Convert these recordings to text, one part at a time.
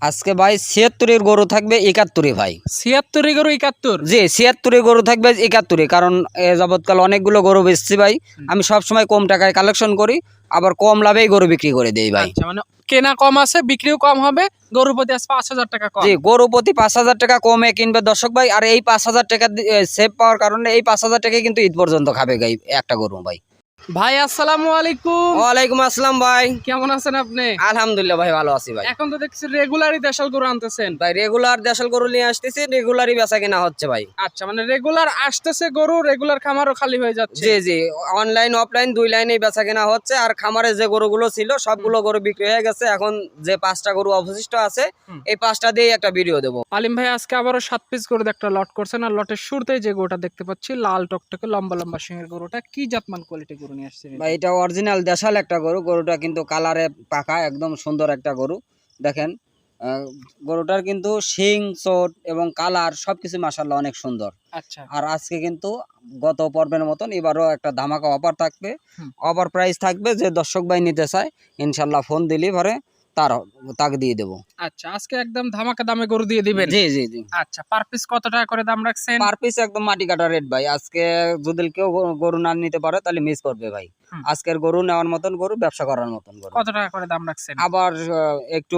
আজকে ভাই ৭৬ গরু থাকবে ৭১ ভাই। ৭৬ গরু ৭১? জি ৭৬ গরু থাকবে ৭১, কারণ এ যাবৎকাল অনেকগুলো গরু বেচছি ভাই। আমি সব সময় কম টাকায় কালেকশন করি, আবার কম লাভেই গরু বিক্রি করে দেই ভাই। আচ্ছা, মানে কেনা কম আছে, বিক্রিও কম হবে, গরুর প্রতি আজ ৫,০০০ টাকা কম। জি গরু প্রতি ৫,০০০ টাকা কমে কিনবে দর্শক ভাই। আর এই ৫,০০০ টাকা সেভ পাওয়ার কারণে এই ৫,০০০ টাকা কিন্তু ঈদ পর্যন্ত খাবে গাই একটা গরু ভাই। ভাই আসসালামু আলাইকুম। ওয়ালাইকুম আসসালাম ভাই। কেমন আছেন আপনি? আলহামদুলিল্লাহ ভাই, ভালো আছি ভাই। এখন তো দেখছি রেগুলারই দেশাল গরু আনতেছেন। ভাই রেগুলার দেশাল গরু নিয়ে আসতেছি, রেগুলারই বেচা কেনা হচ্ছে ভাই। আচ্ছা, মানে রেগুলার আসতেছে গরু, রেগুলার খামারও খালি হয়ে যাচ্ছে। জি জি, অনলাইন অফলাইন দুই লাইনেই বেচা কেনা হচ্ছে। আর খামারে যে গরুগুলো ছিল সবগুলো গরু বিক্রি হয়ে গেছে। এখন যে 5টা গরু অবশিষ্ট আছে, এই 5টা দিয়ে একটা ভিডিও দেবো। আলিম ভাই আজকে আবারও 7 পিস গরু একটা লট করছেন, আর লটের শুরুতেই যে গরুটা দেখতে পাচ্ছি লাল টকটকে লম্বা লম্বা সিংহের গরুটা, কি জাতমান কোয়ালিটি গরু নিয়ে আসছেন? ভাই এটা অরিজিনাল দেশাল একটা গরু। গরুটা কিন্তু কালারে পাকা, একদম সুন্দর একটা গরু। দেখেন গরুটার কিন্তু শিং চোট এবং কালার সবকিছু মাশাআল্লাহ অনেক সুন্দর। আচ্ছা, আর আজকে কিন্তু গত পর্বের মতন এবারও একটা ধামাকা অফার থাকবে। অফার প্রাইস থাকবে, যে দর্শক ভাই নিতে চায় ইনশাল্লাহ ফোন দিলি পরে তাকে দিয়ে দেবো। আচ্ছা, আজকে একদম ধামাকা দামে গরু দিয়ে দিবেন? জি জি জি। আচ্ছা, পার পিস কত টাকা করে দাম রাখছেন? পার পিস একদম মাটি কাটা রেট ভাই। আজকে যদি কেউ গরু না নিতে পারে তাহলে মিস করবে ভাই। আজকের গরু নেওয়ার মতন গরু, ব্যবসা করার মতন গরু। কত টাকা করে দাম রাখছেন? আবার একটু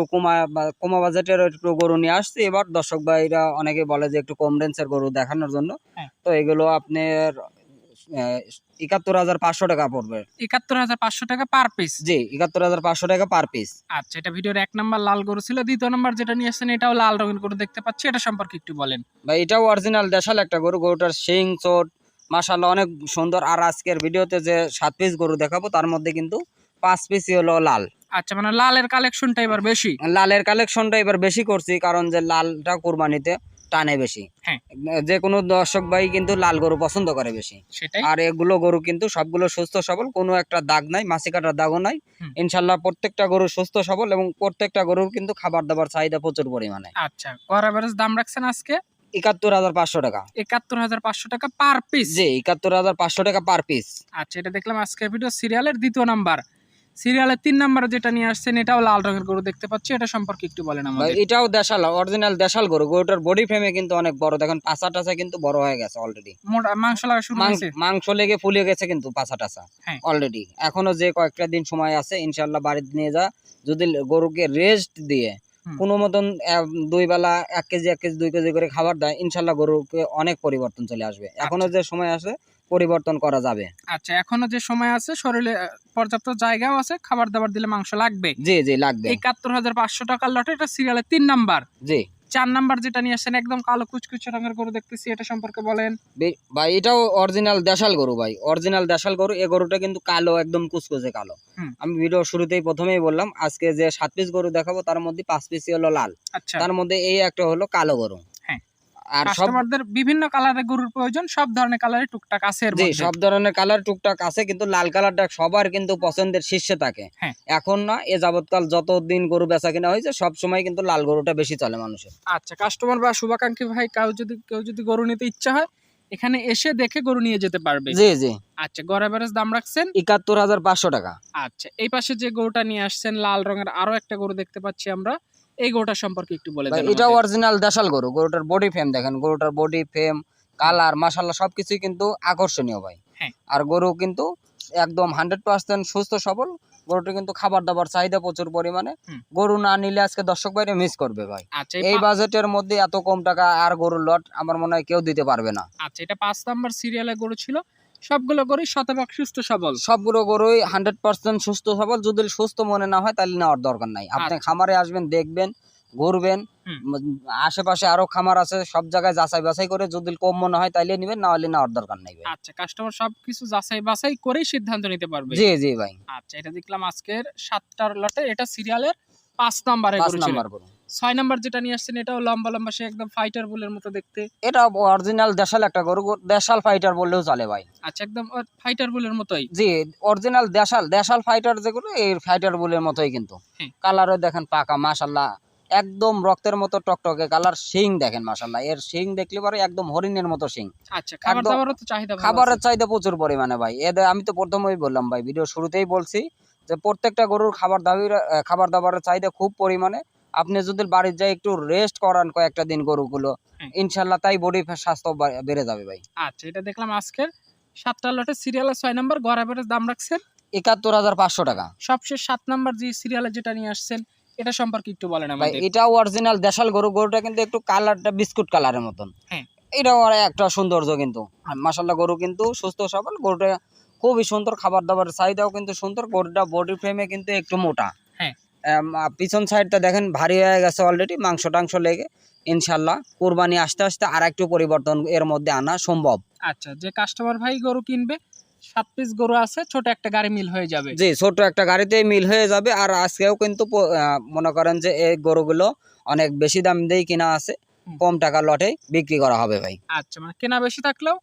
কমা বাজেটের একটু গরু নিয়ে আসছি এবার। দর্শক ভাইরা অনেকে বলে যে একটু কম রেঞ্জের গরু দেখানোর জন্য। হ্যাঁ। তো এগুলো আপনার ৭১,৫০০ টাকা পড়বে। ৭১,৫০০ টাকা পার পিস? জি ৭১,৫০০ টাকা পার পিস। আচ্ছা, এটা ভিডিওর ১ নাম্বার লাল গরু ছিল। দ্বিতীয় নাম্বার যেটা নিয়ে আসছেন এটাও লাল রঙের গরু দেখতে পাচ্ছি, এটা সম্পর্কে একটু বলেন। ভাই এটাও অরিজিনাল দেশাল একটা গরু। গরুটার শিং চোট মাশাআল্লাহ অনেক সুন্দর। আর আজকের ভিডিওতে যে 7 পিস গরু দেখাবো তার মধ্যে কিন্তু 5 পিসই হলো লাল। আচ্ছা, মানে লালের কালেকশনটা এবার বেশি? লালের কালেকশনটা এবার বেশি করছি, কারণ যে লালটা কুরবানিতে টানে বেশি। হ্যাঁ। যে কোনো দর্শক ভাই কিন্তু লাল গরু পছন্দ করে বেশি। সেটাই। আর এগুলো গরু কিন্তু সবগুলো সুস্থ সবল, কোনো একটা দাগ নাই, মাছি কাটার দাগও নাই। ইনশাল্লাহ প্রত্যেকটা গরু সুস্থ সবল এবং প্রত্যেকটা গরুর কিন্তু খাবার দাবার চাহিদা প্রচুর পরিমাণে। আচ্ছা, গড় এভারেজ দাম রাখছেন আজকে ৭১,৫০০ টাকা। ৭১,৫০০ টাকা পার পিস? জি ৭১,৫০০ টাকা পার পিস। আচ্ছা, এটা দেখলাম আজকের ভিডিও সিরিয়ালের দ্বিতীয় নাম্বার। সিরিয়ালের ৩ নাম্বারে যেটা নিয়ে আসছেন এটাও লাল রঙের গরু দেখতে পাচ্ছি, এটা সম্পর্কে একটু বলেন ভাই আমাদের। এটাও দেশাল, অরিজিনাল দেশাল গরু। গরুটার বডি ফ্রেমে কিন্তু অনেক বড়, দেখেন পাছা টাছা কিন্তু বড় হয়ে গেছে অলরেডি। মোটা মাংস লাগা শুরু হয়েছে? মাংস লেগে ফুলে গেছে কিন্তু পাছা টাছা হ্যাঁ। অলরেডি। এখনো যে কয়েকটা দিন সময় আছে, ইনশাল্লাহ বাড়িতে নিয়ে যা যদি গরুকে রেস্ট দিয়ে কোনো মতন 2 বেলা 1 কেজি 1 কেজি 2 কেজি করে খাবার দেয়, ইনশাল্লাহ গরুকে অনেক পরিবর্তন চলে আসবে। এখনো যে সময় আছে পরিবর্তন করা যাবে। আচ্ছা, এখনো যে সময় আছে, শরীরে পর্যাপ্ত জায়গাও আছে, খাবার দাবার দিলে মাংস লাগবে। জি জি লাগবে। ৭১,৫০০ টাকার লটে, এটা সিরিয়ালের ৩ নাম্বার। জি ৪ নাম্বার যেটা নিয়ে আসছেন একদম কালো কুচকুচে রঙের গরু দেখতেছি, এটা সম্পর্কে বলেন। ভাই এটাও অরিজিনাল দেশাল গরু ভাই, অরিজিনাল দেশাল গরু। এই গরুটা কিন্তু কালো, একদম কুচকুচে কালো। আমি ভিডিও শুরুতেই প্রথমেই বললাম আজকে যে 7 পিস গরু দেখাবো তার মধ্যে 5 পিসই হলো লাল। আচ্ছা, তার মধ্যে এই একটা হলো কালো গরু। হ্যাঁ। আর সব কাস্টমারদের বিভিন্ন কালারের গরুর প্রয়োজন, সব ধরনের কালারের টুকটাক আছে এর জি মধ্যে। সব ধরনের কালার টুকটাক আছে, কিন্তু লাল কালারটা সবার কিন্তু পছন্দের শীর্ষে থাকে। হ্যাঁ। এখন না, এ যাবৎকাল যতদিন গরু বেচা কিনা হয়েছে সব সময় কিন্তু লাল গরুটা বেশি চলে মানুষের। আচ্ছা, কাস্টমার বা শুভাকাঙ্ক্ষী ভাই কেউ যদি গরু নিতে ইচ্ছা হয় এখানে এসে দেখে গরু নিয়ে যেতে পারবে? জি জি। আচ্ছা, গড় এভারেজ দাম রাখছেন ৭১,৫০০ টাকা। আচ্ছা, এই পাশে যে গরুটা নিয়ে আসছেন লাল রঙের আরো একটা গরু দেখতে পাচ্ছি আমরা, এই গরুটা সম্পর্কে একটু বলে ভাই দেন এটা আমাদের। অরিজিনাল দেশাল গরু। গরুটার বডি ফ্রেম দেখেন, গরুটার বডি ফ্রেম কালার মাশাআল্লাহ সবকিছুই কিন্তু আকর্ষণীয় ভাই। হ্যাঁ। আর গরু কিন্তু একদম 100% সুস্থ সবল। গরুটা কিন্তু খাবার দাবার চাহিদা প্রচুর পরিমাণে। গরু না নিলে আজকে দর্শক ভাইরা মিস করবে ভাই। আচ্ছা, এই বাজেটের মধ্যে এত কম টাকা আর গরুর লট আমার মনে হয় কেউ দিতে পারবে না। আচ্ছা, এটা 5 নাম্বার সিরিয়ালের গরু ছিল। সবগুলো গরুই শতভাগ সুস্থ সবল? সবগুলো গরুই 100% সুস্থ সবল। যদি সুস্থ মনে না হয় তাহলে নেওয়ার দরকার নাই। আপনি খামারে আসবেন, দেখবেন, ঘুরবেন, আশেপাশে আরো খামার আছে, সব জায়গায় যাচাই বাছাই করে যদি কম মনে হয় তাইলে নিবেন, না হলে নেওয়ার দরকার নাই ভাই। আচ্ছা, কাস্টমার সবকিছু যাচাই বাছাই করেই সিদ্ধান্ত নিতে পারবে? জি জি ভাই। আচ্ছা, এটা দেখলাম আজকের 7টার লটে, এটা সিরিয়ালের 5 নাম্বারে 5 গরু ছিল। নাম্বার গরু। 6 নাম্বার যেটা নিয়ে আসছেন এটাও লম্বা লম্বা, সে একদম ফাইটার বুলের মতো দেখতে। এটা অরিজিনাল দেশাল একটা গরু, দেশাল ফাইটার বললেও চলে ভাই। আচ্ছা, একদম ফাইটার বুলের মতোই? জি অরিজিনাল দেশাল ফাইটার যেগুলো এই ফাইটার বুলের মতোই কিন্তু। কালারও দেখেন পাকা মাশাআল্লাহ, একদম রক্তের মতো টকটকে কালার। শিং দেখেন মাশাআল্লাহ, এর শিং দেখলে পরে একদম হরিণের মতো শিং। আচ্ছা, খাবার দাবারও তো চাহিদা ভালো আছে? খাবারের চাহিদা প্রচুর পরিমাণে ভাই। আমি তো প্রথমেই বললাম ভাই, ভিডিও শুরুতেই বলছি যে প্রত্যেকটা গরুর খাবার দাবারের চাহিদা খুব পরিমাণে। আপনি যদি বাড়ির যাই একটু রেস্ট করান কয়েকটা দিন গরুগুলো, হ্যাঁ। ইনশাল্লাহ তাই বডি স্বাস্থ্য বেড়ে যাবে ভাই। আচ্ছা, এটা দেখলাম আজকের 7টা লটের সিরিয়ালের 6 নাম্বার, গড় এভারেজ দাম রাখছেন ৭১,৫০০ টাকা। সবশেষ 7 নাম্বার যে সিরিয়ালে যেটা নিয়ে আসছেন এটা সম্পর্কে একটু বলেন ভাই আমাদের। এটা অরিজিনাল দেশাল গরু, গরুটা কিন্তু একটু কালারটা বিস্কুট কালারের মতন। হ্যাঁ। এটাও আর একটা সৌন্দর্য কিন্তু মাশাআল্লাহ, গরু কিন্তু সুস্থ সবল, গরুটা খুবই সুন্দর, খাবার দাবারের চাহিদাও কিন্তু সুন্দর, গরুটা বডি ফ্রেমে কিন্তু একটু মোটা। হ্যাঁ। পিছন সাইডটা দেখেন ভারী হয়ে গেছে অলরেডি, মাংস টাংস লেগে, ইনশাল্লাহ কুরবানি আসতে আসতে আর একটু পরিবর্তন এর মধ্যে আনা সম্ভব। আচ্ছা, যে কাস্টমার ভাই গরু কিনবে 7 পিস গরু আছে, ছোট একটা গাড়ি মিল হয়ে যাবে। জি, ছোট একটা গাড়িতেই মিল হয়ে যাবে। আর আজকেও কিন্তু মনে করেন যে এই গরুগুলো অনেক বেশি দাম দিয়ে কিনা আছে, কম টাকা লটে বিক্রি করা হবে ভাই। আচ্ছা, মানে কেনা বেশি থাকলেও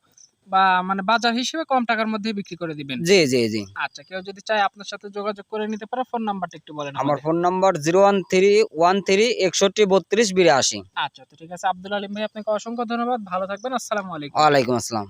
বা মানে বাজার হিসেবে কম টাকার মধ্যে বিক্রি করে দিবেন। জি জি জি। আচ্ছা, কেউ যদি চায় আপনার সাথে যোগাযোগ করে নিতে পারে, ফোন নাম্বারটা একটু বলেন আমার আমাদের। Phone number 0131361323282। আচ্ছা, তো ঠিক আছে আব্দুল আলিম ভাই, আপনাকে অসংখ্য ধন্যবাদ, ভালো থাকবেন, আসসালামু আলাইকুম। ওয়ালাইকুম আসসালাম।